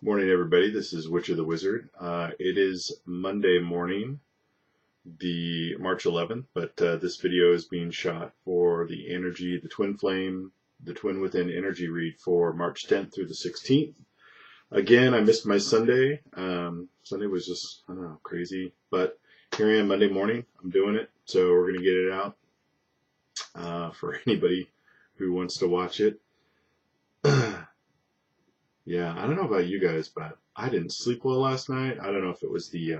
Morning, everybody. This is Witcher the Wizard. It is Monday morning, the March 11th, but this video is being shot for the Twin Flame, the Twin Within energy read for March 10th through the 16th. Again, I missed my Sunday. Sunday was just, I don't know, crazy, but here I am Monday morning. I'm doing it, so we're going to get it out for anybody who wants to watch it. Yeah, I don't know about you guys, but I didn't sleep well last night. I don't know if it was the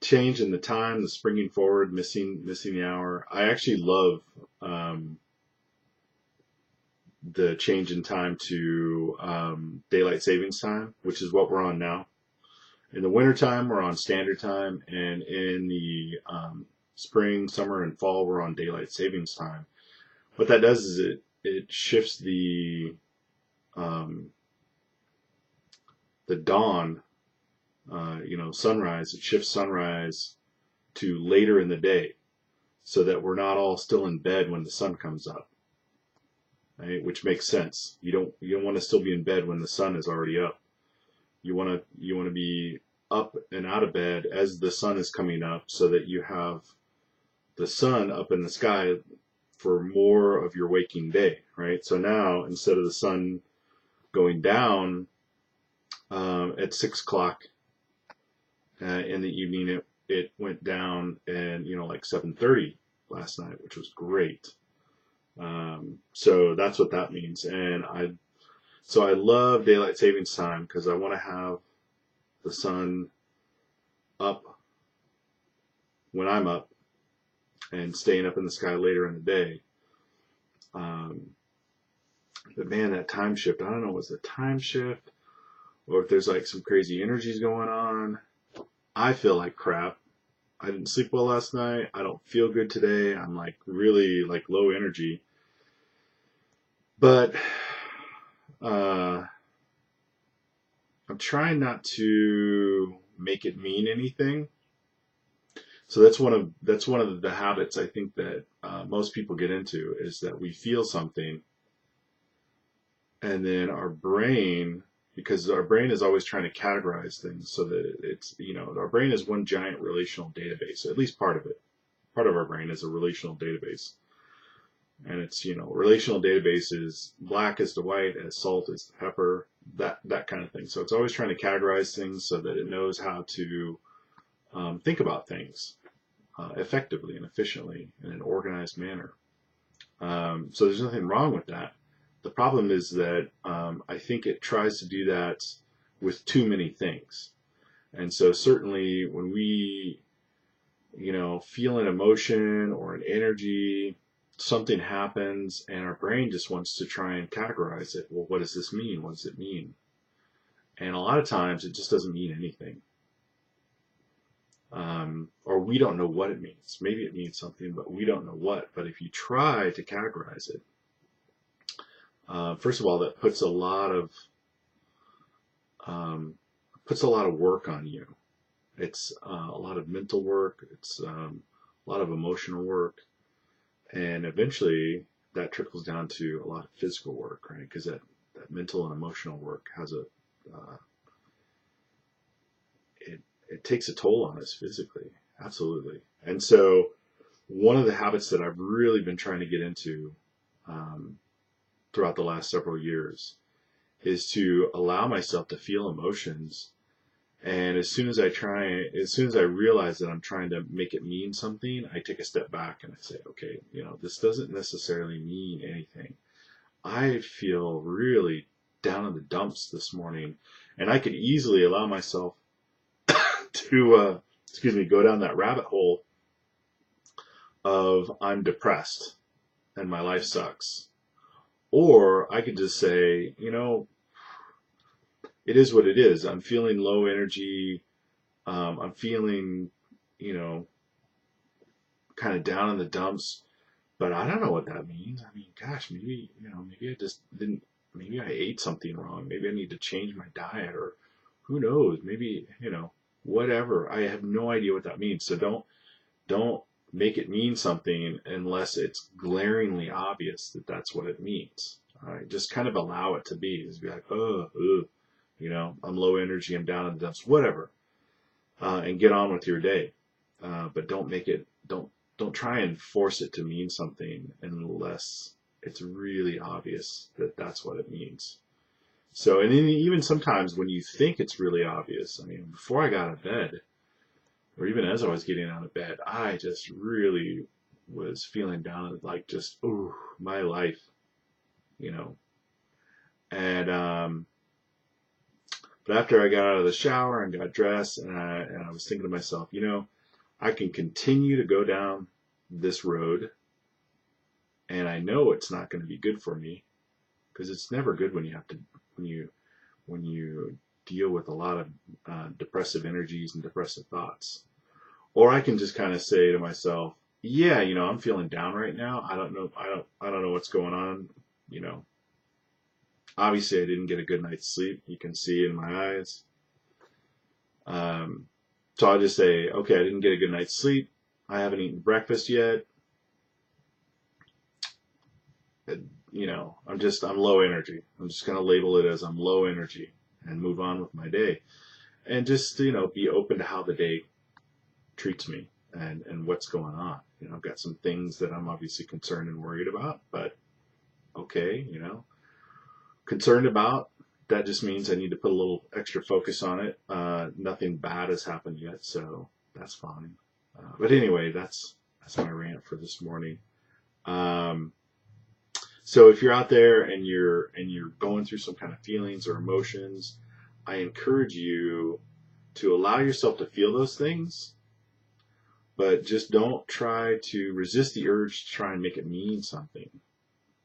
change in the time, the springing forward, missing the hour. I actually love the change in time to daylight savings time, which is what we're on now. In the wintertime, we're on standard time, and in the spring, summer, and fall, we're on daylight savings time. What that does is it shifts the dawn, sunrise. It shifts sunrise to later in the day, so that we're not all still in bed when the sun comes up, right? Which makes sense. You don't want to still be in bed when the sun is already up. You want to be up and out of bed as the sun is coming up, so that you have the sun up in the sky for more of your waking day, right? So now, instead of the sun going down at 6 o'clock in the evening, it went down and like 7:30 last night, which was great. So that's what that means. And I love daylight savings time because I want to have the sun up when I'm up and staying up in the sky later in the day. But man, that time shift, I don't know, was the time shift or if there's like some crazy energies going on. I feel like crap. I didn't sleep well last night. I don't feel good today. I'm like really like low energy. But I'm trying not to make it mean anything. So that's one of the habits I think that most people get into, is that we feel something, and then our brain, because our brain is always trying to categorize things so that it's, our brain is one giant relational database. So at least part of it. Part of our brain is a relational database. And it's, relational database is black is to white, as salt is to pepper, that kind of thing. So it's always trying to categorize things so that it knows how to think about things effectively and efficiently in an organized manner. So there's nothing wrong with that. The problem is that I think it tries to do that with too many things. And so certainly when we, feel an emotion or an energy, something happens and our brain just wants to try and categorize it. Well, what does this mean? What does it mean? And a lot of times it just doesn't mean anything. Or we don't know what it means. Maybe it means something, but we don't know what. But if you try to categorize it, first of all, that puts a lot of work on you. It's a lot of mental work. It's a lot of emotional work, and eventually that trickles down to a lot of physical work, right? Because that mental and emotional work has it takes a toll on us physically, absolutely. And so one of the habits that I've really been trying to get into throughout the last several years is to allow myself to feel emotions. And as soon as I realize that I'm trying to make it mean something, I take a step back and I say, okay, this doesn't necessarily mean anything. I feel really down in the dumps this morning, and I could easily allow myself to, go down that rabbit hole of I'm depressed and my life sucks. Or I could just say, it is what it is. I'm feeling low energy. I'm feeling, kind of down in the dumps, but I don't know what that means. I mean, gosh, maybe I just didn't, maybe I ate something wrong. Maybe I need to change my diet, or who knows, maybe, whatever. I have no idea what that means. So don't make it mean something unless it's glaringly obvious that that's what it means. All right, just kind of allow it to be. Just be like, oh, I'm low energy, I'm down in the dumps, whatever, and get on with your day. But don't try and force it to mean something unless it's really obvious that that's what it means. So, and even sometimes when you think it's really obvious, I mean, before I got out of bed, or even as I was getting out of bed, I just really was feeling down, like just, ooh, my life, you know. And but after I got out of the shower and got dressed, and I was thinking to myself, I can continue to go down this road, and I know it's not going to be good for me, because it's never good when you deal with a lot of depressive energies and depressive thoughts. Or I can just kind of say to myself, yeah, I'm feeling down right now. I don't know what's going on. Obviously I didn't get a good night's sleep. You can see it in my eyes. So I'll just say, okay, I didn't get a good night's sleep. I haven't eaten breakfast yet. I'm low energy. I'm just going to label it as I'm low energy and move on with my day. And just, be open to how the day treats me and what's going on. I've got some things that I'm obviously concerned and worried about, but okay, concerned about, that just means I need to put a little extra focus on it. Nothing bad has happened yet, so that's fine. But anyway, that's my rant for this morning. So if you're out there and you're going through some kind of feelings or emotions, I encourage you to allow yourself to feel those things, but just don't try to resist the urge to try and make it mean something.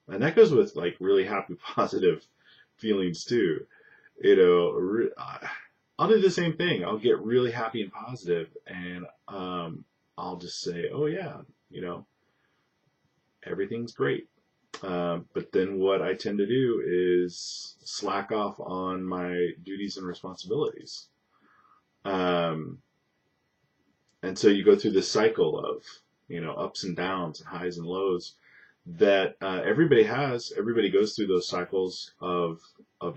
And that goes with like really happy, positive feelings too. I'll do the same thing. I'll get really happy and positive, and I'll just say, oh yeah, everything's great. But then what I tend to do is slack off on my duties and responsibilities. And so you go through this cycle of, ups and downs and highs and lows that everybody has. Everybody goes through those cycles of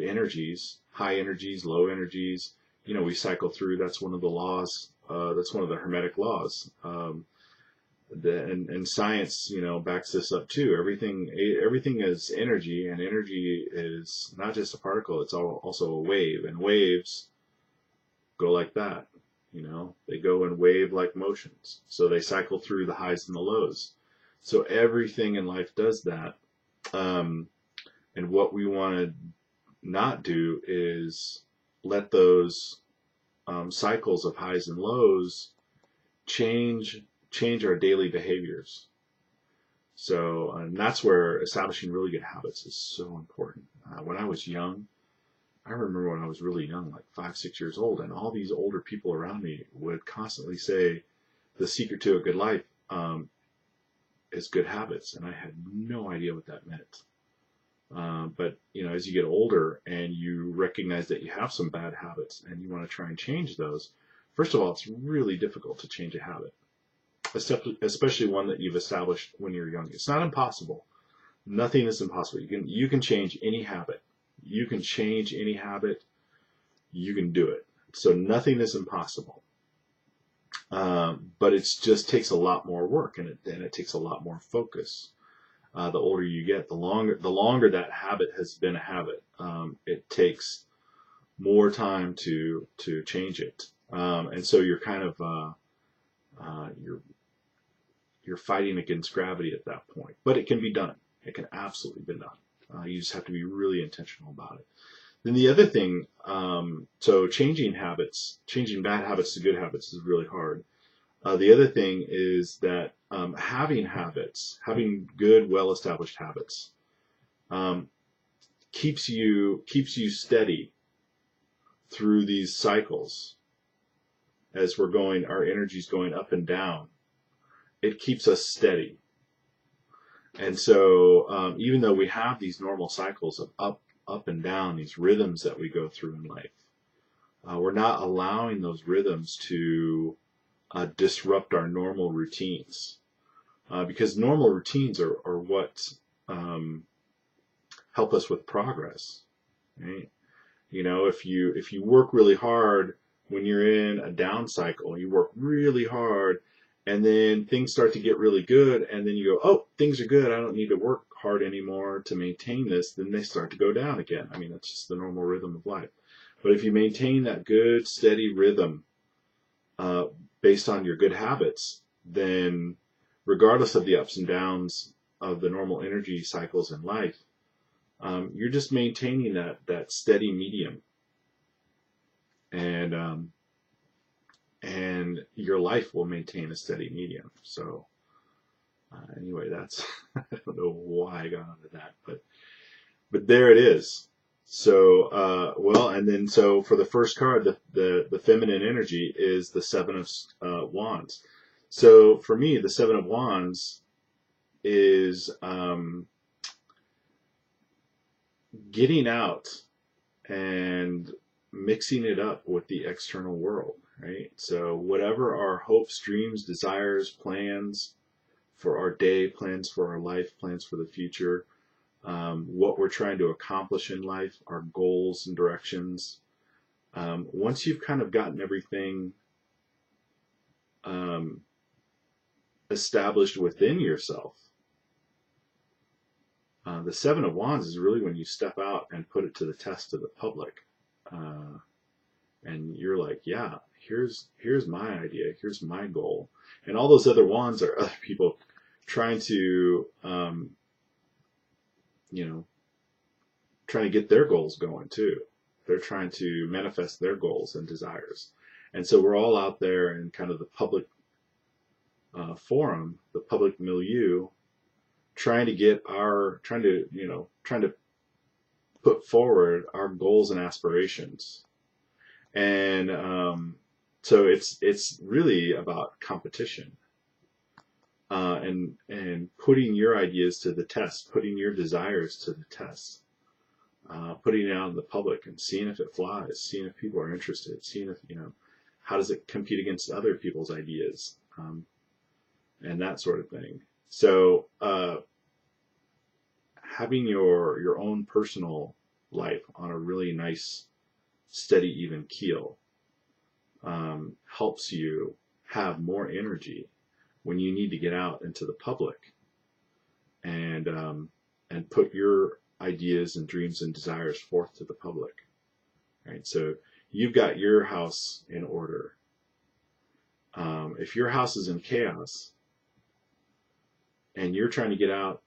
energies, high energies, low energies. We cycle through. That's one of the laws. That's one of the Hermetic laws. And science, backs this up too. Everything is energy, and energy is not just a particle. It's also a wave, and waves go like that. They go in wave-like motions. So they cycle through the highs and the lows. So everything in life does that. And what we want to not do is let those cycles of highs and lows change our daily behaviors. So and that's where establishing really good habits is so important. When I was young, I remember when I was really young, like 5, 6 years old, and all these older people around me would constantly say, the secret to a good life is good habits. And I had no idea what that meant. But, as you get older and you recognize that you have some bad habits and you want to try and change those, first of all, it's really difficult to change a habit, especially one that you've established when you're young. It's not impossible. Nothing is impossible. You can change any habit. You can change any habit. You can do it. So nothing is impossible. But it just takes a lot more work, and it takes a lot more focus. The older you get, the longer that habit has been a habit. It takes more time to change it. And so you're kind of you're fighting against gravity at that point. But it can be done. It can absolutely be done. You just have to be really intentional about it. Then the other thing, so changing bad habits to good habits is really hard. The other thing is that having good, well-established habits, keeps you steady through these cycles. As our energy's going up and down, it keeps us steady. And so even though we have these normal cycles of up and down, these rhythms that we go through in life, we're not allowing those rhythms to disrupt our normal routines, because normal routines are what help us with progress, right? You know, if you work really hard when you're in a down cycle, you work really hard, and then things start to get really good, and then you go, oh, things are good, I don't need to work hard anymore to maintain this, then they start to go down again. I mean, that's just the normal rhythm of life. But if you maintain that good, steady rhythm uh, based on your good habits, then regardless of the ups and downs of the normal energy cycles in life, you're just maintaining that steady medium, and and your life will maintain a steady medium. So anyway, that's I don't know why I got onto that, but there it is. So well, and then so for the first card, the feminine energy is the Seven of Wands. So for me, the Seven of Wands is getting out and mixing it up with the external world, right? So whatever our hopes, dreams, desires, plans for our day, plans for our life, plans for the future, what we're trying to accomplish in life, our goals and directions. Once you've kind of gotten everything um, established within yourself, the Seven of Wands is really when you step out and put it to the test of the public. And you're like, yeah, here's my idea, here's my goal. And all those other wands are other people trying to, trying to get their goals going too. They're trying to manifest their goals and desires. And so we're all out there in kind of the public forum, the public milieu, trying to put forward our goals and aspirations. And so it's really about competition, and putting your ideas to the test, putting your desires to the test, putting it out in the public and seeing if it flies, seeing if people are interested, seeing if how does it compete against other people's ideas, and that sort of thing. So having your own personal life on a really nice, steady, even keel helps you have more energy when you need to get out into the public and put your ideas and dreams and desires forth to the public. Right? So you've got your house in order. If your house is in chaos and you're trying to get out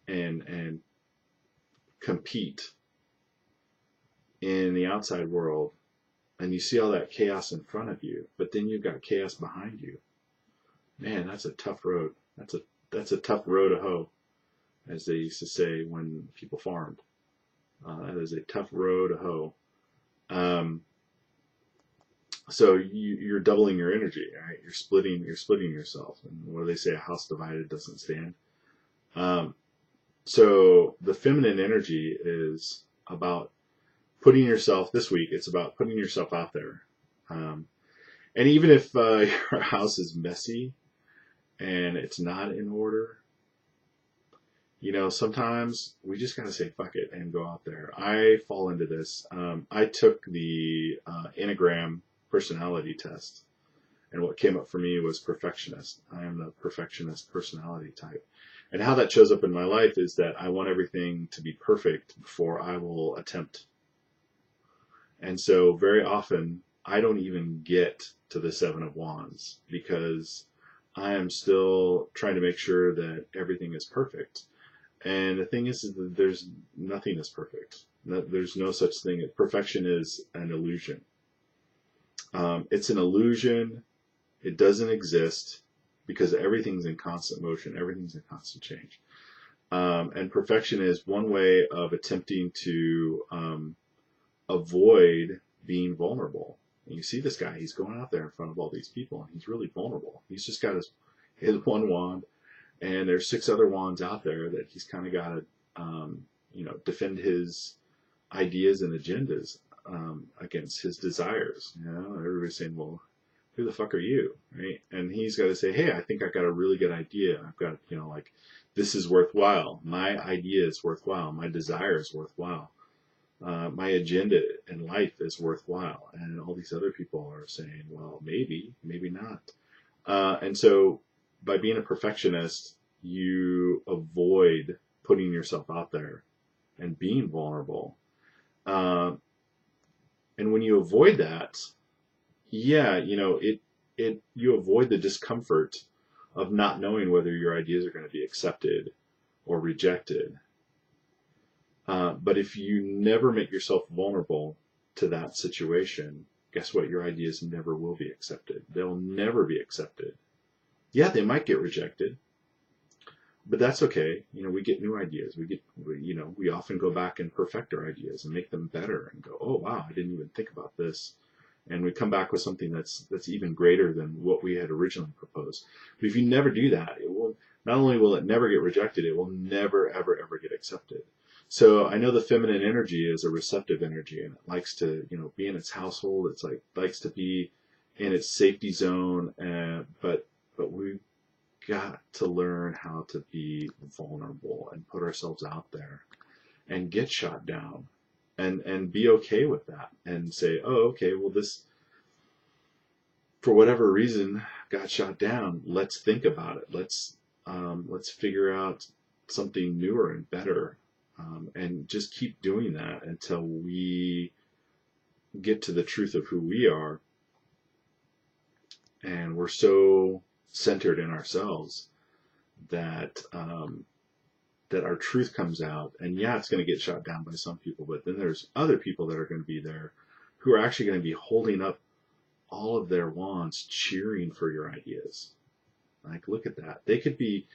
and compete in the outside world, and you see all that chaos in front of you, but then you've got chaos behind you, man, that's a tough road. That's a tough road to hoe, as they used to say when people farmed. That is a tough road to hoe. So you're doubling your energy, right? You're splitting yourself. And what do they say? A house divided doesn't stand. So the feminine energy is about putting yourself, this week, it's about putting yourself out there. And even if your house is messy and it's not in order, sometimes we just got to say fuck it and go out there. I fall into this. I took the Enneagram personality test, and what came up for me was perfectionist. I am the perfectionist personality type. And how that shows up in my life is that I want everything to be perfect before I will attempt. And so very often I don't even get to the Seven of Wands because I am still trying to make sure that everything is perfect. And the thing is that there's nothing is perfect. There's no such thing. Perfection is an illusion. It's an illusion. It doesn't exist because everything's in constant motion. Everything's in constant change. And perfection is one way of attempting to avoid being vulnerable. And you see this guy, he's going out there in front of all these people and he's really vulnerable. He's just got his one wand, and there's 6 other wands out there that he's kind of got to defend his ideas and agendas against his desires. Everybody's saying, well, who the fuck are you, right? And he's got to say, hey, I think I've got a really good idea. I've got, this is worthwhile. My idea is worthwhile. My desire is worthwhile. my agenda in life is worthwhile. And all these other people are saying, well, maybe, maybe not. And so by being a perfectionist, you avoid putting yourself out there and being vulnerable. And when you avoid that, yeah, you avoid the discomfort of not knowing whether your ideas are going to be accepted or rejected. But if you never make yourself vulnerable to that situation, guess what? Your ideas never will be accepted. They'll never be accepted. Yeah, they might get rejected, but that's okay. We get new ideas. We often go back and perfect our ideas and make them better and go, oh wow, I didn't even think about this. And we come back with something that's even greater than what we had originally proposed. But if you never do that, not only will it never get rejected, it will never, ever, ever get accepted. So I know the feminine energy is a receptive energy, and it likes to, be in its household. It's likes to be in its safety zone. But we've got to learn how to be vulnerable and put ourselves out there and get shot down. And be okay with that and say, oh, okay, well, this, for whatever reason, got shot down. Let's think about it. Let's figure out something newer and better, and just keep doing that until we get to the truth of who we are, and we're so centered in ourselves that that our truth comes out. And yeah, it's going to get shot down by some people, but then there's other people that are going to be there who are actually going to be holding up all of their wands, cheering for your ideas. Like, look at that. They could be,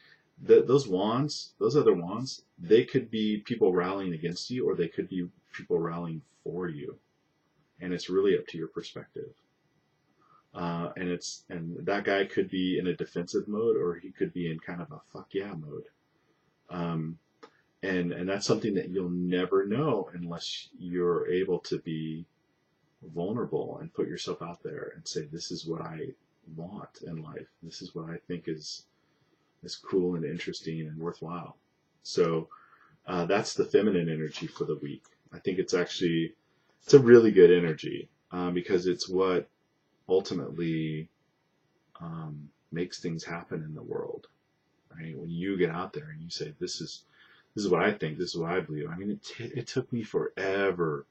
those wands, those other wands, they could be people rallying against you, or they could be people rallying for you. And it's really up to your perspective. And that guy could be in a defensive mode, or he could be in kind of a fuck yeah mode. And that's something that you'll never know unless you're able to be vulnerable and put yourself out there and say, this is what I want in life. This is what I think is cool and interesting and worthwhile. So that's the feminine energy for the week. I think it's a really good energy, because it's what ultimately makes things happen in the world. Right? When you get out there and you say, this is what I think, this is what I believe. I mean, it took me forever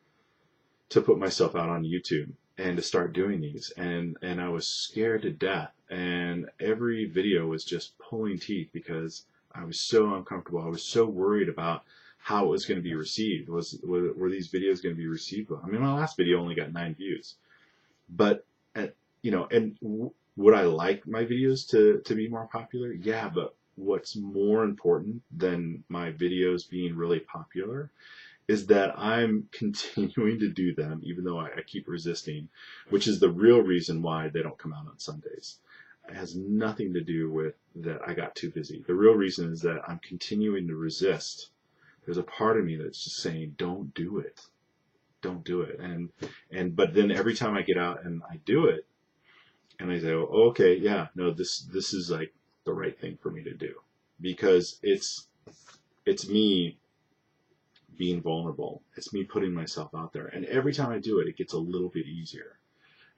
to put myself out on YouTube and to start doing these, and I was scared to death, and every video was just pulling teeth because I was so uncomfortable. I was so worried about how it was going to be received. Were these videos going to be received well? I mean, my last video only got 9 views, but would I like my videos to be more popular? Yeah, but what's more important than my videos being really popular is that I'm continuing to do them, even though I keep resisting, which is the real reason why they don't come out on Sundays. It has nothing to do with that I got too busy. The real reason is that I'm continuing to resist. There's a part of me that's just saying, don't do it. Don't do it. But then every time I get out and I do it, and I say, oh, okay, yeah, no, this is like the right thing for me to do, because it's me being vulnerable. It's me putting myself out there. And every time I do it, it gets a little bit easier.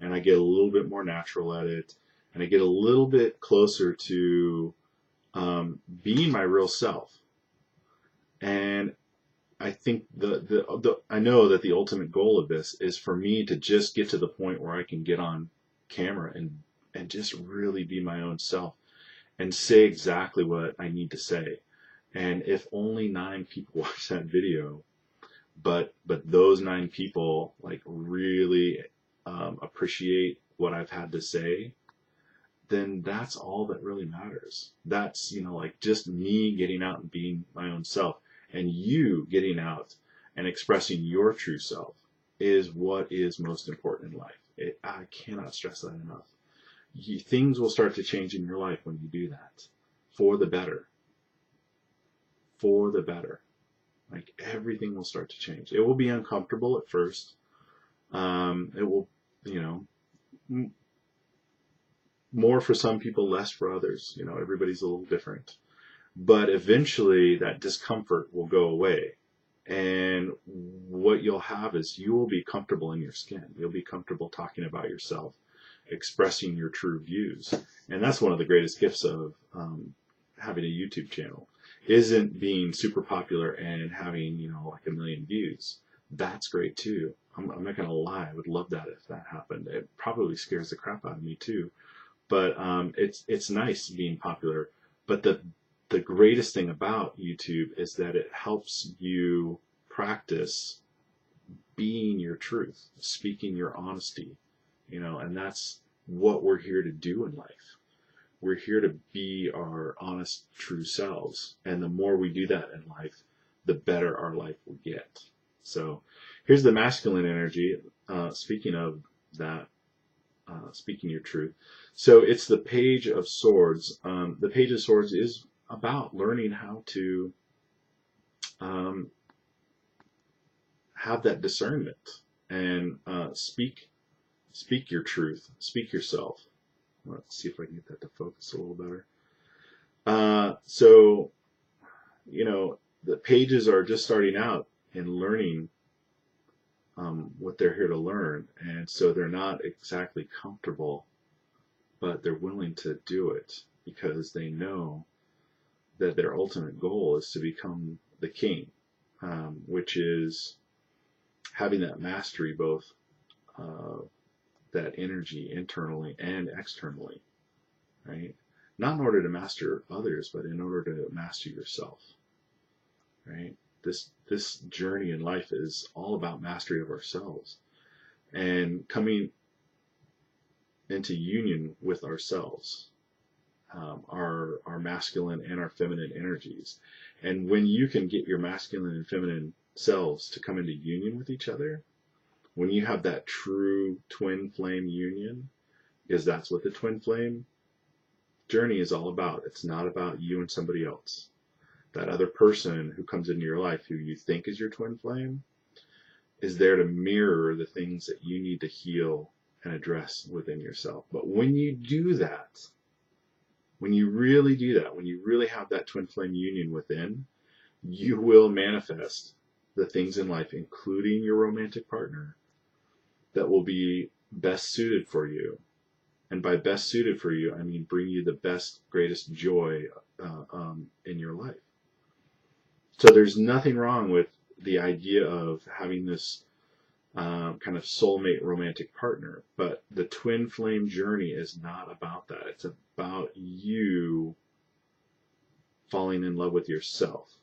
And I get a little bit more natural at it. And I get a little bit closer to being my real self. And I think I know that the ultimate goal of this is for me to just get to the point where I can get on camera and just really be my own self and say exactly what I need to say. And if only 9 people watch that video, but those 9 people like really appreciate what I've had to say, then that's all that really matters. That's, like just me getting out and being my own self, and you getting out and expressing your true self is what is most important in life. I cannot stress that enough. Things will start to change in your life when you do that, for the better. For the better. Like, everything will start to change. It will be uncomfortable at first. It will, more for some people, less for others. Everybody's a little different. But eventually that discomfort will go away. And what you'll have is you will be comfortable in your skin. You'll be comfortable talking about yourself, expressing your true views. And that's one of the greatest gifts of having a YouTube channel, isn't being super popular and having, like 1 million views. That's great too. I'm not going to lie. I would love that if that happened. It probably scares the crap out of me too. But it's nice being popular. But the greatest thing about YouTube is that it helps you practice being your truth, speaking your honesty, and that's what we're here to do in life. We're here to be our honest, true selves. And the more we do that in life, the better our life will get. So here's the masculine energy. Speaking of that, speaking your truth. So it's the Page of Swords. The Page of Swords is about learning how to have that discernment and speak your truth, speak yourself. Let's see if I can get that to focus a little better. So, the pages are just starting out in learning what they're here to learn, and so they're not exactly comfortable, but they're willing to do it because they know that their ultimate goal is to become the king, which is having that mastery, both that energy internally and externally, right? Not in order to master others, but in order to master yourself, right? This journey in life is all about mastery of ourselves and coming into union with ourselves, our masculine and our feminine energies. And when you can get your masculine and feminine selves to come into union with each other, when you have that true twin flame union, because that's what the twin flame journey is all about. It's not about you and somebody else. That other person who comes into your life who you think is your twin flame is there to mirror the things that you need to heal and address within yourself. But when you do that, when you really do that, when you really have that twin flame union within, you will manifest the things in life, including your romantic partner, that will be best suited for you. And by best suited for you, I mean bring you the best, greatest joy in your life. So there's nothing wrong with the idea of having this kind of soulmate romantic partner, but the twin flame journey is not about that. It's about you falling in love with yourself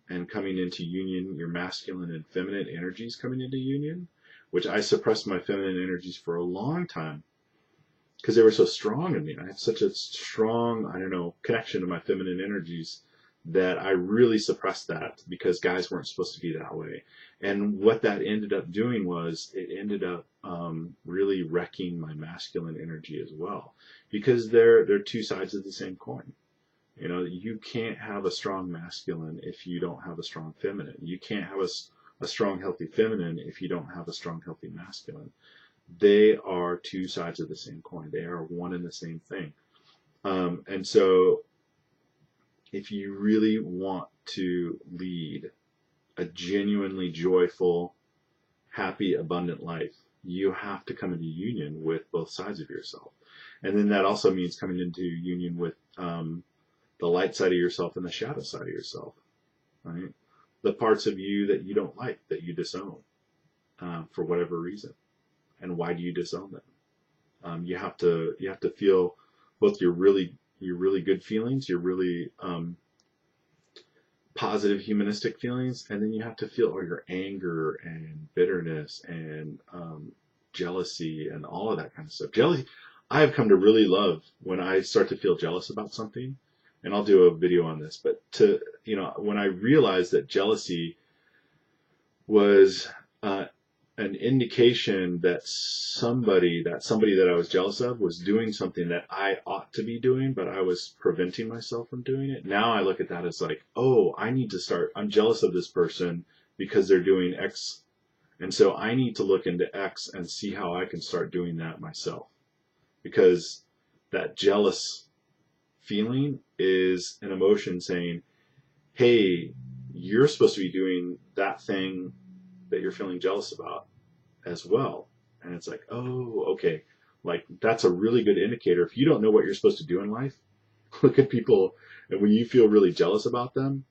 and coming into union, your masculine and feminine energies coming into union, which I suppressed my feminine energies for a long time because they were so strong in me. I had such a strong, connection to my feminine energies that I really suppressed that because guys weren't supposed to be that way. And what that ended up doing was it ended up really wrecking my masculine energy as well, because they're two sides of the same coin. You can't have a strong masculine if you don't have a strong feminine. You can't have a strong, healthy feminine if you don't have a strong, healthy masculine. They are two sides of the same coin. They are one and the same thing. And so if you really want to lead a genuinely joyful, happy, abundant life, you have to come into union with both sides of yourself. And then that also means coming into union with the light side of yourself and the shadow side of yourself, right? The parts of you that you don't like, that you disown for whatever reason. And why do you disown them? You have to feel both your really good feelings, your really positive humanistic feelings, and then you have to feel all your anger and bitterness and jealousy and all of that kind of stuff. Jealousy, I have come to really love when I start to feel jealous about something, and I'll do a video on this, but when I realized that jealousy was an indication that somebody that I was jealous of was doing something that I ought to be doing, but I was preventing myself from doing it. Now I look at that as like, oh, I'm jealous of this person because they're doing X. And so I need to look into X and see how I can start doing that myself. Because that jealous feeling is an emotion saying, hey, you're supposed to be doing that thing that you're feeling jealous about as well. And it's like, oh, okay. Like, that's a really good indicator. If you don't know what you're supposed to do in life, look at people, and when you feel really jealous about them,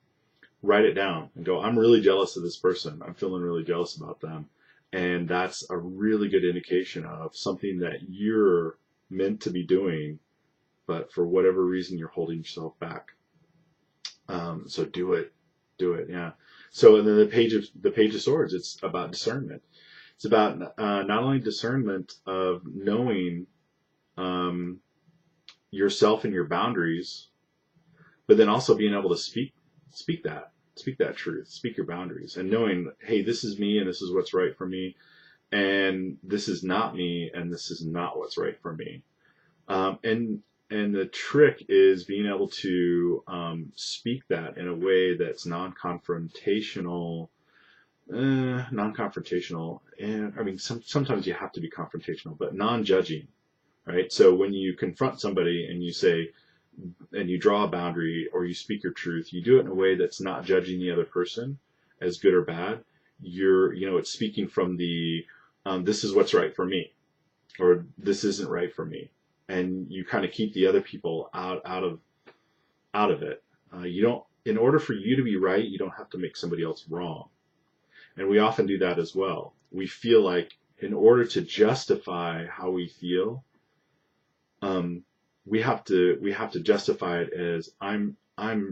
write it down and go, I'm really jealous of this person. I'm feeling really jealous about them. And that's a really good indication of something that you're meant to be doing, but for whatever reason, you're holding yourself back. So do it. Yeah. So, and then the Page of Swords, it's about discernment. It's about not only discernment of knowing yourself and your boundaries, but then also being able to speak that truth, speak your boundaries, and knowing, hey, this is me and this is what's right for me, and this is not me and this is not what's right for me. And the trick is being able to speak that in a way that's non-confrontational. And I mean, sometimes you have to be confrontational, but non-judging, right? So when you confront somebody and you say, and you draw a boundary or you speak your truth, you do it in a way that's not judging the other person as good or bad. It's speaking from the, this is what's right for me, or this isn't right for me. And you kind of keep the other people out of it. In order for you to be right, you don't have to make somebody else wrong. And we often do that as well. We feel like in order to justify how we feel, we have to justify it as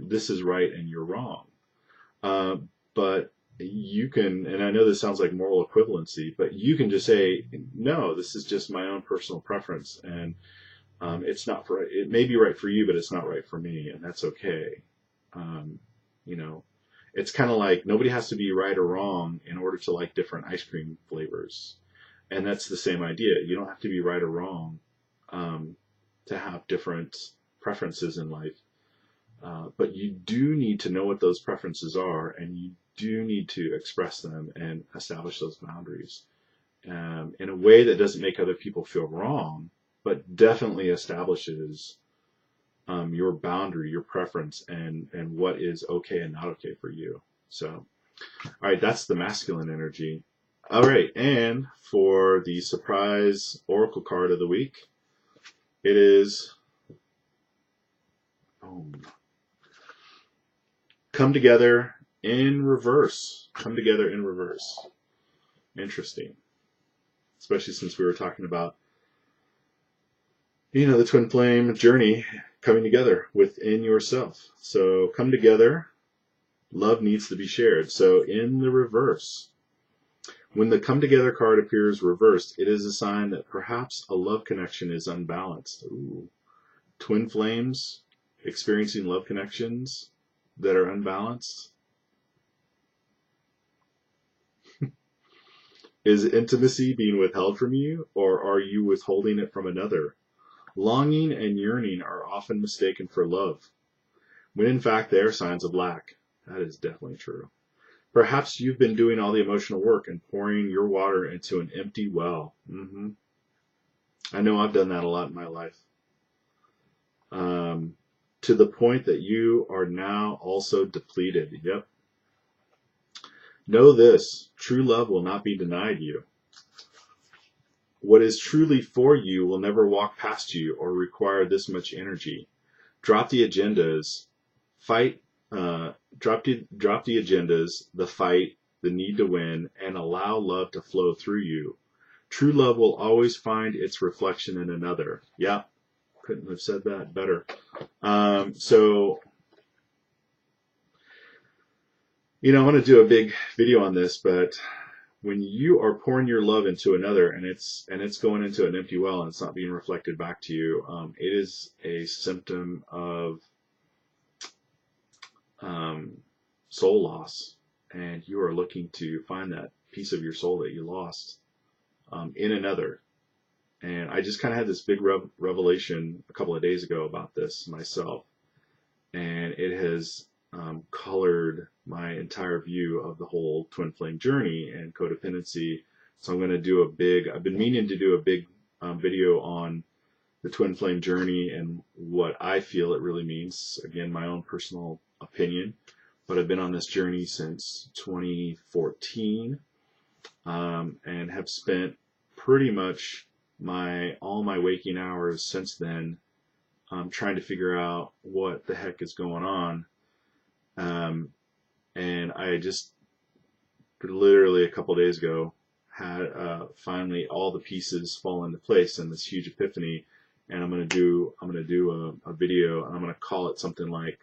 this is right and you're wrong. But you can, and I know this sounds like moral equivalency, but you can just say, no, this is just my own personal preference, and it may be right for you, but it's not right for me, and that's okay. It's kind of like nobody has to be right or wrong in order to like different ice cream flavors. And that's the same idea. You don't have to be right or wrong to have different preferences in life. But you do need to know what those preferences are, and you do need to express them and establish those boundaries in a way that doesn't make other people feel wrong, but definitely establishes your boundary, your preference, and what is okay and not okay for you. So, all right, that's the masculine energy. All right, and for the surprise oracle card of the week, it is Come Together in Reverse. Come Together in Reverse. Interesting. Especially since we were talking about, the twin flame journey coming together within yourself. So come together. Love needs to be shared. So in the reverse, when the Come Together card appears reversed, it is a sign that perhaps a love connection is unbalanced. Ooh. Twin flames experiencing love connections that are unbalanced. Is intimacy being withheld from you, or are you withholding it from another? Longing and yearning are often mistaken for love, when in fact they are signs of lack. That is definitely true. Perhaps you've been doing all the emotional work and pouring your water into an empty well. I know I've done that a lot in my life. To the point that you are now also depleted. Yep. Know this, true love will not be denied you. What is truly for you will never walk past you or require this much energy. Drop the agendas, drop the agendas, the fight, the need to win, and allow love to flow through you. True love will always find its reflection in another. Yeah, couldn't have said that better. I want to do a big video on this, but when you are pouring your love into another and it's going into an empty well and it's not being reflected back to you, it is a symptom of soul loss, and you are looking to find that piece of your soul that you lost in another. And I just kind of had this big revelation a couple of days ago about this myself, and it has colored my entire view of the whole twin flame journey and codependency. So I'm going to do I've been meaning to do a big video on the twin flame journey and what I feel it really means. Again, my own personal opinion, but I've been on this journey since 2014, and have spent pretty much all my waking hours since then trying to figure out what the heck is going on. And I just literally a couple days ago had finally all the pieces fall into place in this huge epiphany. And I'm gonna do a video, and I'm gonna call it something like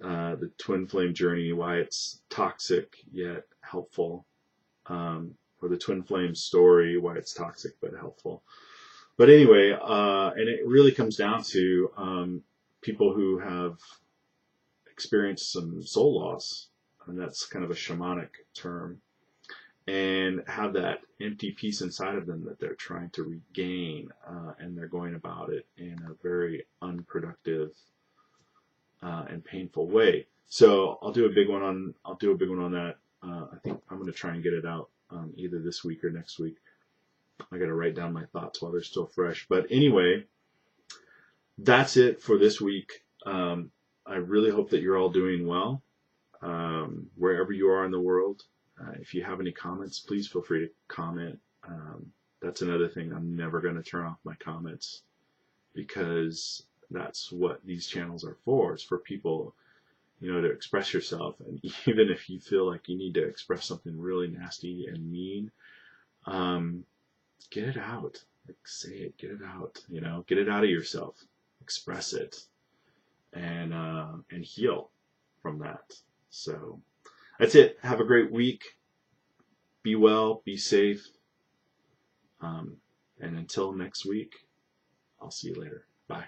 the twin flame journey, why it's toxic yet helpful, or the twin flame story, why it's toxic but helpful. But anyway, and it really comes down to people who have experienced some soul loss, and that's kind of a shamanic term, and have that empty piece inside of them that they're trying to regain, and they're going about it in a very unproductive and painful way. So I'll do a big one on that. I think I'm going to try and get it out either this week or next week. I got to write down my thoughts while they're still fresh. But anyway, that's it for this week. I really hope that you're all doing well, wherever you are in the world. If you have any comments, please feel free to comment. That's another thing. I'm never going to turn off my comments, because that's what these channels are for. It's for people, to express yourself. And even if you feel like you need to express something really nasty and mean, get it out. Like, say it, get it out. Get it out of yourself. Express it, and heal from that. So that's it. Have a great week. Be well. Be safe. And until next week, I'll see you later. Bye.